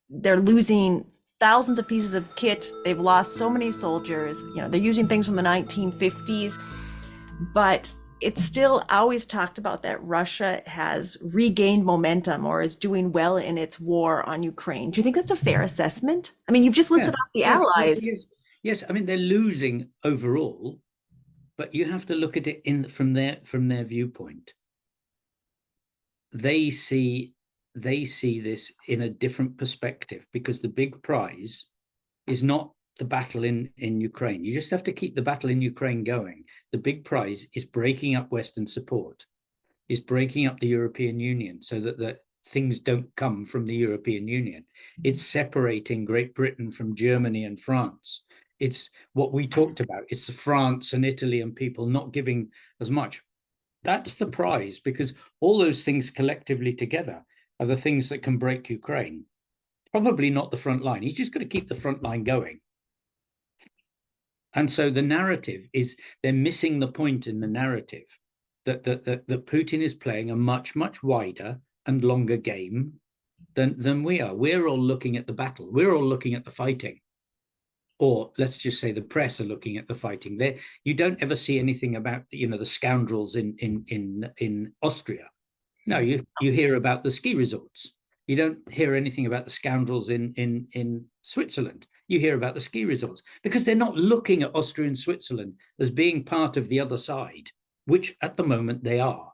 they're losing thousands of pieces of kit. They've lost so many soldiers. They're using things from the 1950s, but it's still always talked about that Russia has regained momentum or is doing well in its war on Ukraine. Do you think that's a fair assessment? I mean, you've just Yeah. listed off the Yes. Yes. allies. Yes. Yes. I mean, they're losing overall, but you have to look at it from their viewpoint. They see this in a different perspective, because the big prize is not the battle in Ukraine. You just have to keep the battle in Ukraine going. The big prize is breaking up Western support, is breaking up the European Union so that the things don't come from the European Union. It's separating Great Britain from Germany and France. It's what we talked about. It's France and Italy and people not giving as much. That's the prize, because all those things collectively together are the things that can break Ukraine. Probably not the front line. He's just got to keep the front line going. And so the narrative is, they're missing the point in the narrative that Putin is playing a much, much wider and longer game than we are. We're all looking at the battle. We're all looking at the fighting. Or let's just say the press are looking at the fighting. There, you don't ever see anything about the scoundrels in Austria. No, you hear about the ski resorts. You don't hear anything about the scoundrels in Switzerland. You hear about the ski resorts, because they're not looking at Austria and Switzerland as being part of the other side, which at the moment they are.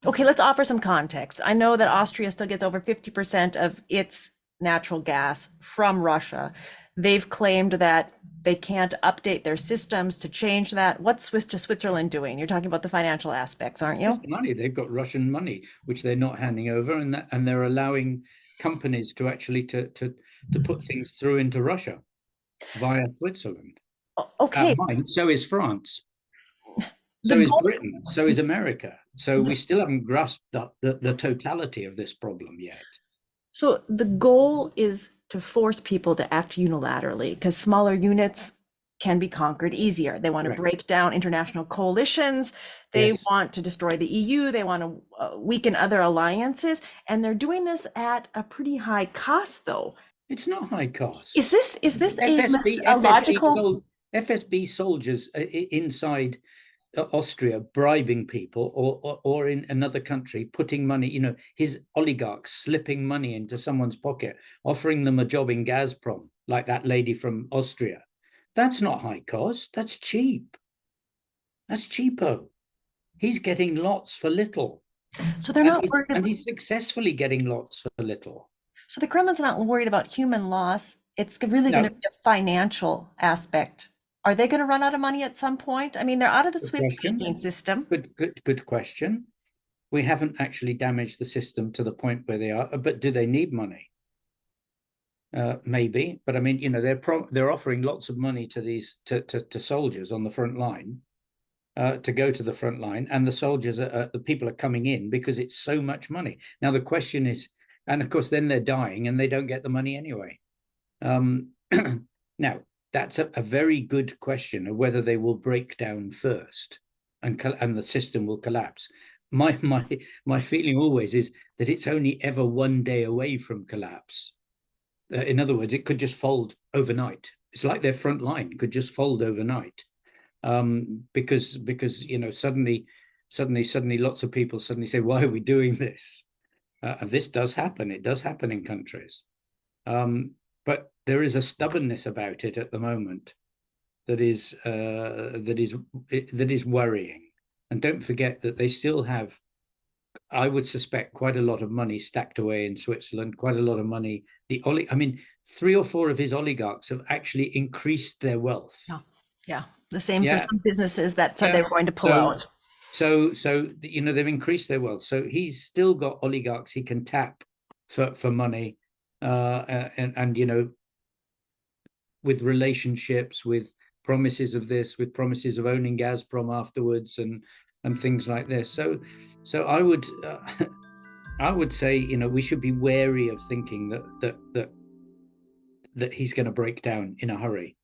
Okay, let's offer some context. I know that Austria still gets over 50% of its natural gas from Russia. They've claimed that they can't update their systems to change that. What's Switzerland doing? You're talking about the financial aspects, aren't you? Money. They've got Russian money, which they're not handing over, and they're allowing companies to actually to put things through into Russia via Switzerland. Okay. So is France. So is Britain. So is America. So we still haven't grasped the totality of this problem yet. So the goal is to force people to act unilaterally, because smaller units can be conquered easier. They want to break down international coalitions. They want to destroy the EU. They want to weaken other alliances. And they're doing this at a pretty high cost, though. It's not high cost. Is this a logical? FSB soldiers inside Austria bribing people, or in another country putting money, his oligarchs slipping money into someone's pocket, offering them a job in Gazprom, like that lady from Austria. That's not high cost. That's cheap. That's cheapo. He's getting lots for little. So they're not worried, and he's successfully getting lots for little. So the Kremlin's not worried about human loss. It's really going to be a financial aspect. Are they going to run out of money at some point? I mean, they're out of the SWIFT banking system. Good question. We haven't actually damaged the system to the point where they are, but do they need money? Maybe, but I mean, they're offering lots of money to these to soldiers on the front line, to go to the front line, and the soldiers the people are coming in because it's so much money. Now the question is, and of course then they're dying and they don't get the money anyway. Now that's a very good question of whether they will break down first and the system will collapse. My feeling always is that it's only ever one day away from collapse. In other words, it could just fold overnight. It's like their front line could just fold overnight, because suddenly lots of people suddenly say, why are we doing this? And this does happen. It does happen in countries, but there is a stubbornness about it at the moment that is worrying. And don't forget that they still have, I would suspect, quite a lot of money stacked away in Switzerland, quite a lot of money. 3 or 4 of his oligarchs have actually increased their wealth. Yeah. The same for some businesses that said they were going to pull out. So they've increased their wealth. So he's still got oligarchs he can tap for money, and with relationships, with promises of this, with promises of owning Gazprom afterwards, and things like this. So I would say we should be wary of thinking that he's going to break down in a hurry.